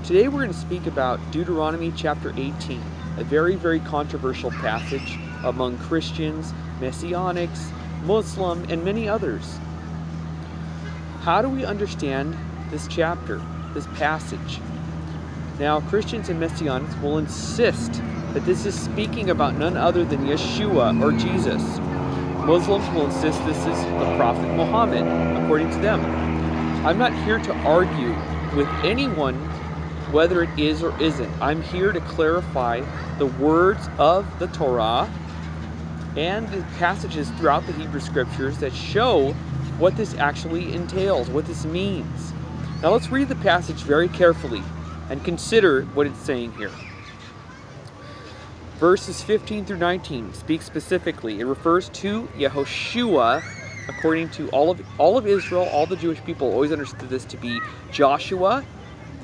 Today we're going to speak about Deuteronomy chapter 18, a very, very controversial passage among Christians, Messianics, Muslim, and many others. How do we understand this chapter, this passage? Now, Christians and Messianics will insist that this is speaking about none other than Yeshua or Jesus. Muslims will insist this is the Prophet Muhammad, according to them. I'm not here to argue with anyone whether it is or isn't. I'm here to clarify the words of the Torah and the passages throughout the Hebrew Scriptures that show what this actually entails, what this means. Now let's read the passage very carefully and consider what it's saying here. Verses 15 through 19 speak specifically. It refers to Yehoshua, according to all of Israel, all the Jewish people always understood this to be Joshua,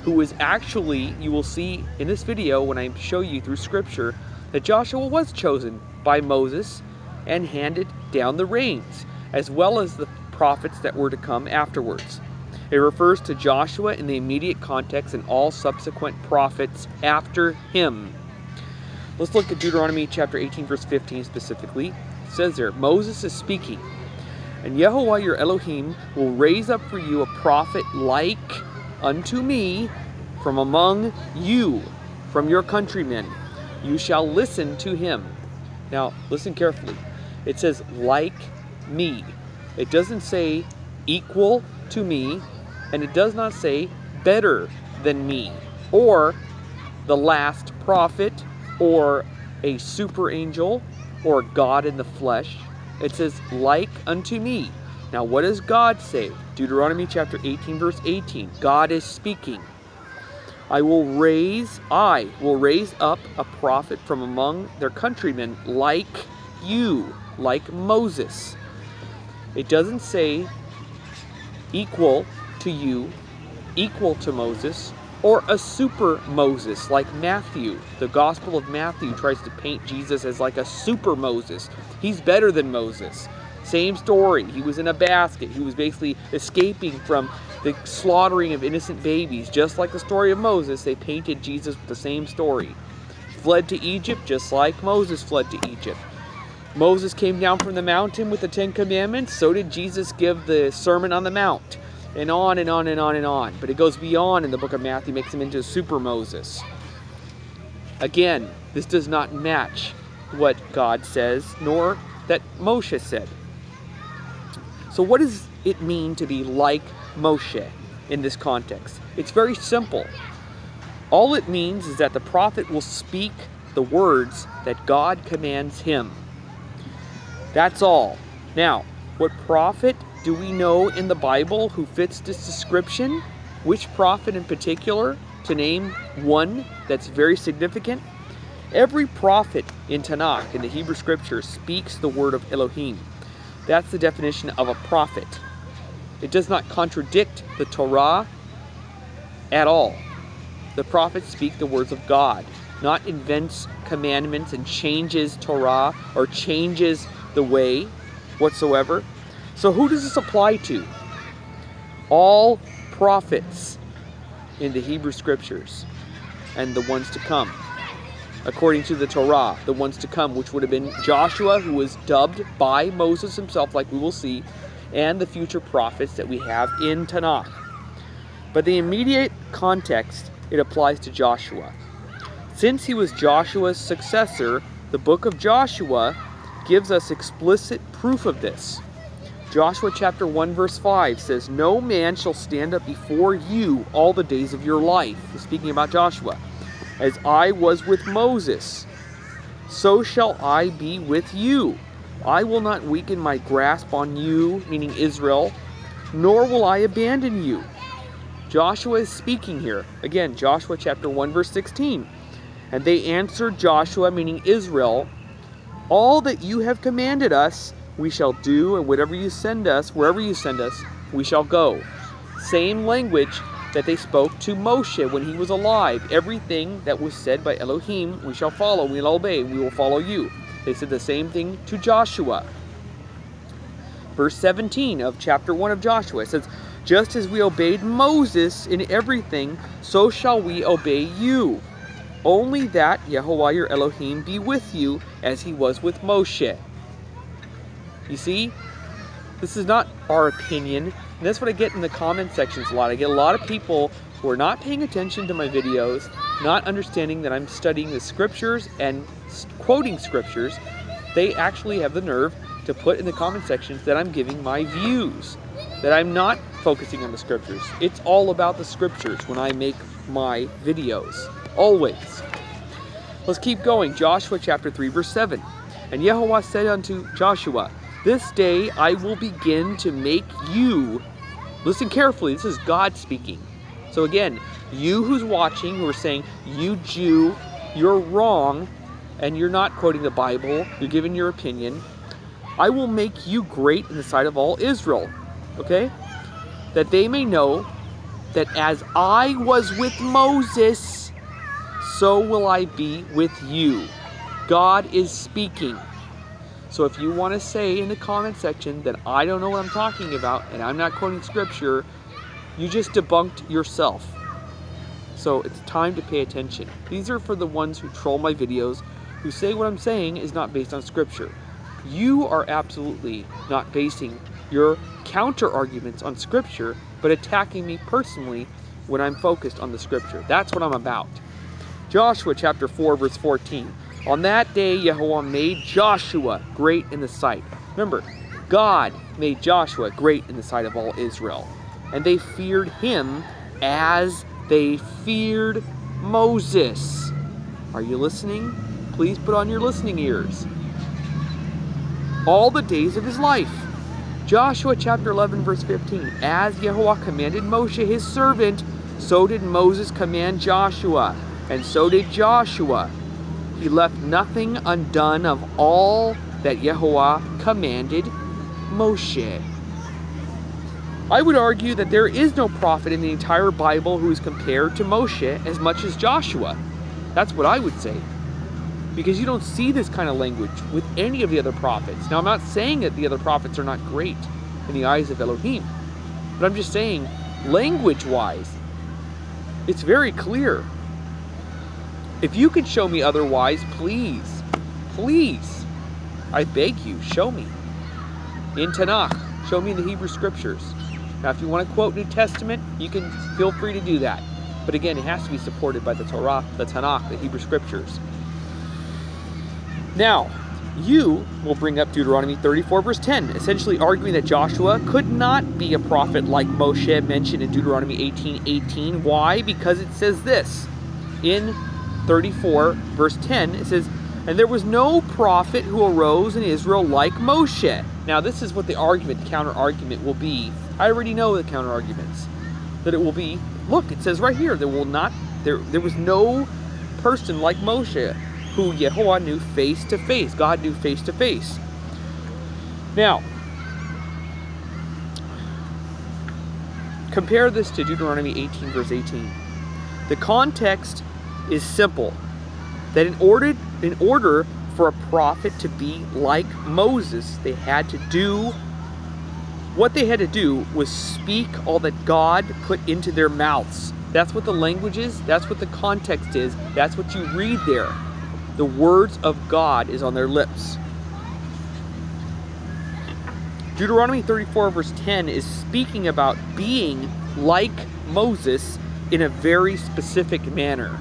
who is actually, you will see in this video when I show you through Scripture, that Joshua was chosen by Moses and handed down the reins, as well as the prophets that were to come afterwards. It refers to Joshua in the immediate context and all subsequent prophets after him. Let's look at Deuteronomy chapter 18, verse 15 specifically. It says there, Moses is speaking, and Yehovah your Elohim will raise up for you a prophet like unto me from among you, from your countrymen. You shall listen to him. Now, listen carefully. It says, like me. It doesn't say equal to me, and it does not say better than me, or the last prophet, or a super angel, or God in the flesh. It says, like unto me. Now, what does God say? Deuteronomy chapter 18, verse 18. God is speaking. I will raise up a prophet from among their countrymen like you, like Moses. It doesn't say equal to you, equal to Moses, or a super Moses like Matthew. The Gospel of Matthew tries to paint Jesus as like a super Moses. He's better than Moses. Same story. He was in a basket. He was basically escaping from the slaughtering of innocent babies. Just like the story of Moses, they painted Jesus with the same story. He fled to Egypt just like Moses fled to Egypt. Moses came down from the mountain with the 10 Commandments. So did Jesus give the Sermon on the Mount. And on and on and on and on. But it goes beyond in the book of Matthew, makes him into a super Moses. Again, this does not match what God says, nor that Moshe said. So what does it mean to be like Moshe in this context? It's very simple. All it means is that the prophet will speak the words that God commands him. That's all. Now, what prophet do we know in the Bible who fits this description? Which prophet in particular, to name one that's very significant? Every prophet in Tanakh, in the Hebrew Scriptures, speaks the word of Elohim. That's the definition of a prophet. It does not contradict the Torah at all. The prophets speak the words of God, not invents commandments and changes Torah or changes the way whatsoever. So who does this apply to? All prophets in the Hebrew Scriptures and the ones to come. According to the Torah, the ones to come, which would have been Joshua, who was dubbed by Moses himself, like we will see, and the future prophets that we have in Tanakh. But the immediate context, it applies to Joshua. Since he was Joshua's successor, the book of Joshua gives us explicit proof of this. Joshua chapter 1 verse 5 says, no man shall stand up before you all the days of your life. He's speaking about Joshua. As I was with Moses, so shall I be with you. I will not weaken my grasp on you, meaning Israel, nor will I abandon you. Joshua is speaking here. Again, Joshua chapter 1 verse 16. And they answered Joshua, meaning Israel, all that you have commanded us, we shall do, and wherever you send us, we shall go. Same language that they spoke to Moshe when he was alive. Everything that was said by Elohim, we shall follow, we'll obey, we will follow you. They said the same thing to Joshua. Verse 17 of chapter 1 of Joshua, it says, Just as we obeyed Moses in everything, so shall we obey you. Only that Yehovah your Elohim be with you, as he was with Moshe. You see? This is not our opinion. And that's what I get in the comment sections a lot. I get a lot of people who are not paying attention to my videos, not understanding that I'm studying the scriptures and quoting scriptures. They actually have the nerve to put in the comment sections that I'm giving my views, that I'm not focusing on the scriptures. It's all about the scriptures when I make my videos, always. Let's keep going. Joshua chapter 3 verse 7. And Yehovah said unto Joshua, this day I will begin to make you, listen carefully, this is God speaking. So again, you who's watching, who are saying, you Jew, you're wrong, and you're not quoting the Bible, you're giving your opinion, I will make you great in the sight of all Israel, okay? That they may know that as I was with Moses, so will I be with you. God is speaking. So if you want to say in the comment section that I don't know what I'm talking about and I'm not quoting scripture, you just debunked yourself. So it's time to pay attention. These are for the ones who troll my videos, who say what I'm saying is not based on scripture. You are absolutely not basing your counter arguments on scripture, but attacking me personally when I'm focused on the scripture. That's what I'm about. Joshua chapter 4 verse 14. On that day, Yehovah made Joshua great in the sight. Remember, God made Joshua great in the sight of all Israel. And they feared him as they feared Moses. Are you listening? Please put on your listening ears. All the days of his life. Joshua chapter 11 verse 15. As Yehovah commanded Moshe his servant, so did Moses command Joshua, and so did Joshua. He left nothing undone of all that Yehovah commanded Moshe. I would argue that there is no prophet in the entire Bible who is compared to Moshe as much as Joshua. That's what I would say. Because you don't see this kind of language with any of the other prophets. Now, I'm not saying that the other prophets are not great in the eyes of Elohim, but I'm just saying, language-wise, it's very clear. If you could show me otherwise, please, please, I beg you, show me. In Tanakh, show me in the Hebrew Scriptures. Now, if you want to quote New Testament, you can feel free to do that. But again, it has to be supported by the Torah, the Tanakh, the Hebrew Scriptures. Now, you will bring up Deuteronomy 34 verse 10, essentially arguing that Joshua could not be a prophet like Moshe mentioned in Deuteronomy 18:18. Why? Because it says this. In 34 verse 10, it says, and there was no prophet who arose in Israel like Moshe. Now this is what the argument, the counter argument will be. I already know the counter arguments. That it will be, look, it says right here, there was no person like Moshe who Yehovah knew face to face. God knew face to face. Now, compare this to Deuteronomy 18 verse 18. The context is simple, that in order for a prophet to be like Moses, what they had to do was speak all that God put into their mouths. That's what the language is, that's what the context is, that's what you read there. The words of God is on their lips. Deuteronomy 34 verse 10 is speaking about being like Moses in a very specific manner.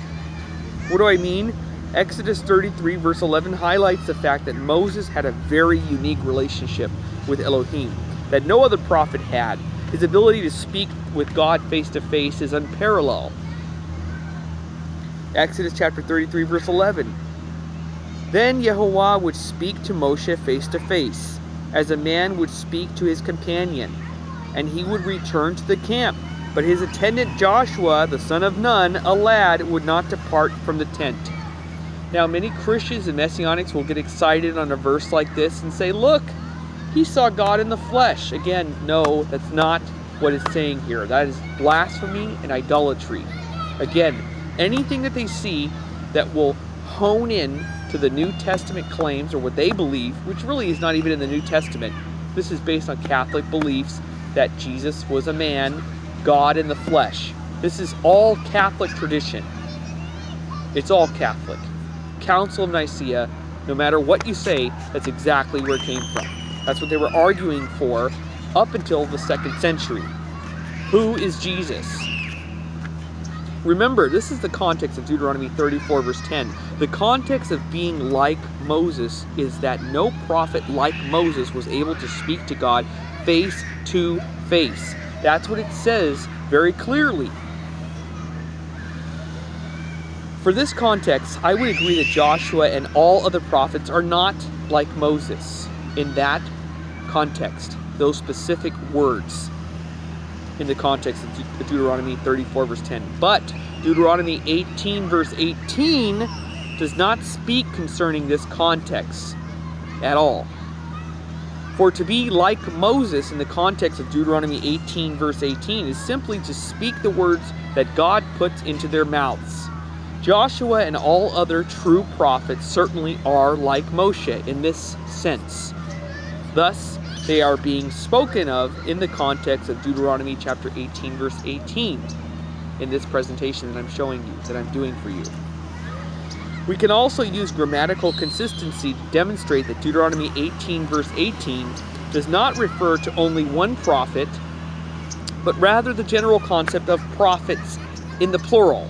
What do I mean? Exodus 33 verse 11 highlights the fact that Moses had a very unique relationship with Elohim that no other prophet had. His ability to speak with God face to face is unparalleled. Exodus chapter 33 verse 11. Then Yehovah would speak to Moshe face to face, as a man would speak to his companion, and he would return to the camp. But his attendant Joshua, the son of Nun, a lad, would not depart from the tent. Now, many Christians and Messianics will get excited on a verse like this and say, look, he saw God in the flesh. Again, no, that's not what it's saying here. That is blasphemy and idolatry. Again, anything that they see that will hone in to the New Testament claims, or what they believe, which really is not even in the New Testament. This is based on Catholic beliefs that Jesus was a man, God in the flesh. This is all Catholic tradition. It's all Catholic. Council of Nicaea, no matter what you say, that's exactly where it came from. That's what they were arguing for up until the 2nd century. Who is Jesus? Remember, this is the context of Deuteronomy 34, verse 10. The context of being like Moses is that no prophet like Moses was able to speak to God face to face. That's what it says very clearly. For this context, I would agree that Joshua and all other prophets are not like Moses in that context, those specific words in the context of Deuteronomy 34, verse 10. But Deuteronomy 18, verse 18 does not speak concerning this context at all. For to be like Moses in the context of Deuteronomy 18, verse 18 is simply to speak the words that God puts into their mouths. Joshua and all other true prophets certainly are like Moshe in this sense. Thus, they are being spoken of in the context of Deuteronomy chapter 18, verse 18 in this presentation that I'm showing you, that I'm doing for you. We can also use grammatical consistency to demonstrate that Deuteronomy 18, verse 18 does not refer to only one prophet, but rather the general concept of prophets in the plural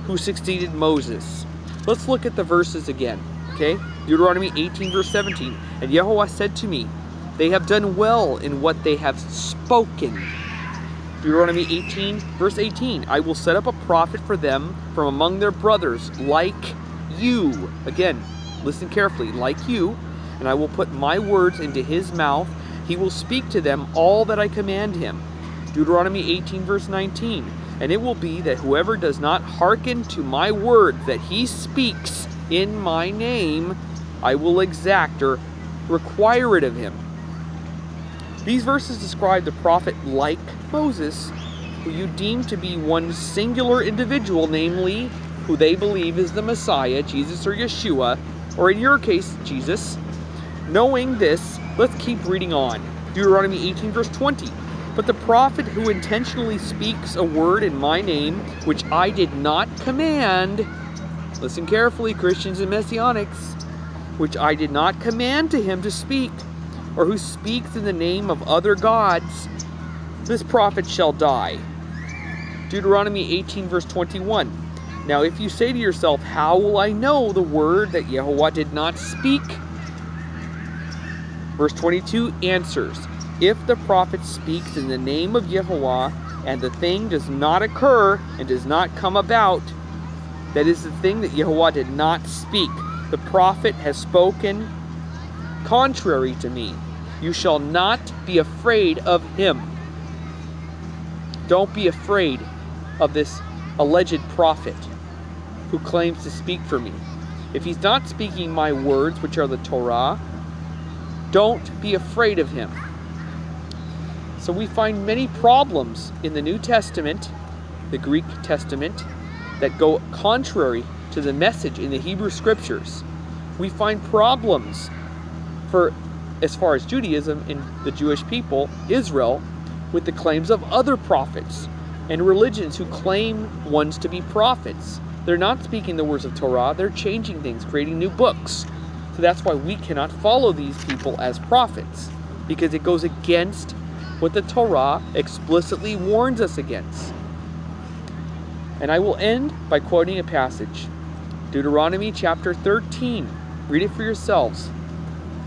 who succeeded Moses. Let's look at the verses again, okay? Deuteronomy 18, verse 17. And Yehovah said to me, they have done well in what they have spoken. Deuteronomy 18, verse 18. I will set up a prophet for them from among their brothers, like you. Again, listen carefully, like you. And I will put my words into his mouth. He will speak to them all that I command him. Deuteronomy 18, verse 19. And it will be that whoever does not hearken to my word that he speaks in my name, I will exact or require it of him. These verses describe the prophet like Moses, who you deem to be one singular individual, namely, who they believe is the Messiah, Jesus or Yeshua, or in your case, Jesus. Knowing this, let's keep reading on. Deuteronomy 18, verse 20. But the prophet who intentionally speaks a word in my name, which I did not command, listen carefully, Christians and Messianics, which I did not command to him to speak, or who speaks in the name of other gods, this prophet shall die. Deuteronomy 18, verse 21. Now if you say to yourself, how will I know the word that Yehovah did not speak? Verse 22 answers, if the prophet speaks in the name of Yehovah, and the thing does not occur and does not come about, that is the thing that Yehovah did not speak. The prophet has spoken contrary to me. You shall not be afraid of him. Don't be afraid of this alleged prophet who claims to speak for me. If he's not speaking my words, which are the Torah, don't be afraid of him. So we find many problems in the New Testament, the Greek Testament, that go contrary to the message in the Hebrew Scriptures. We find problems as far as Judaism and the Jewish people, Israel, with the claims of other prophets and religions who claim ones to be prophets. They're not speaking the words of Torah, they're changing things, creating new books. So that's why we cannot follow these people as prophets, because it goes against what the Torah explicitly warns us against. And I will end by quoting a passage. Deuteronomy chapter 13. Read it for yourselves.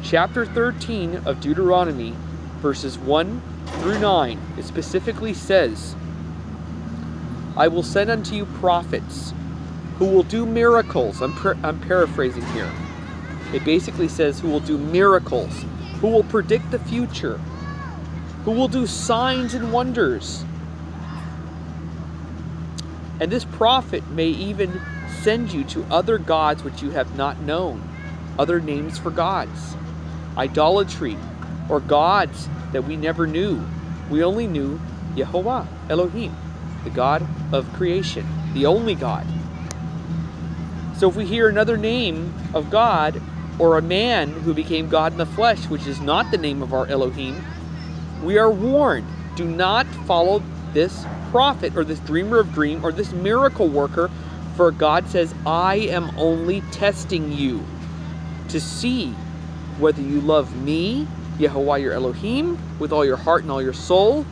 Chapter 13 of Deuteronomy, verses 1 through 9. It specifically says, I will send unto you prophets who will do miracles. I'm paraphrasing here. It basically says who will do miracles, who will predict the future, who will do signs and wonders. And this prophet may even send you to other gods which you have not known, other names for gods, idolatry, or gods that we never knew. We only knew Yehovah, Elohim, the God of creation, the only God. So if we hear another name of God, or a man who became God in the flesh, which is not the name of our Elohim, We are warned, do not follow this prophet or this dreamer of dream or this miracle worker, for God says, I am only testing you to see whether you love me, Yehovah your Elohim, with all your heart and all your soul.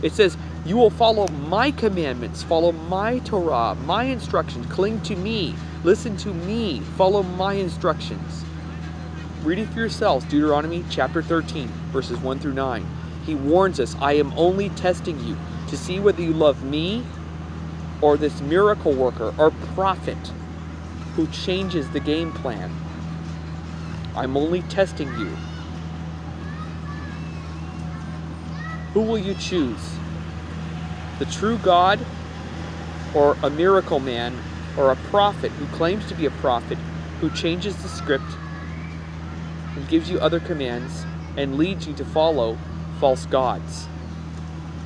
It says, you will follow my commandments, follow my Torah, my instructions, cling to me, listen to me, follow my instructions. Read it for yourselves, Deuteronomy chapter 13, verses 1 through 9. He warns us, I am only testing you to see whether you love me or this miracle worker or prophet who changes the game plan. I'm only testing you. Who will you choose? The true God, or a miracle man, or a prophet who claims to be a prophet, who changes the script and gives you other commands and leads you to follow false gods?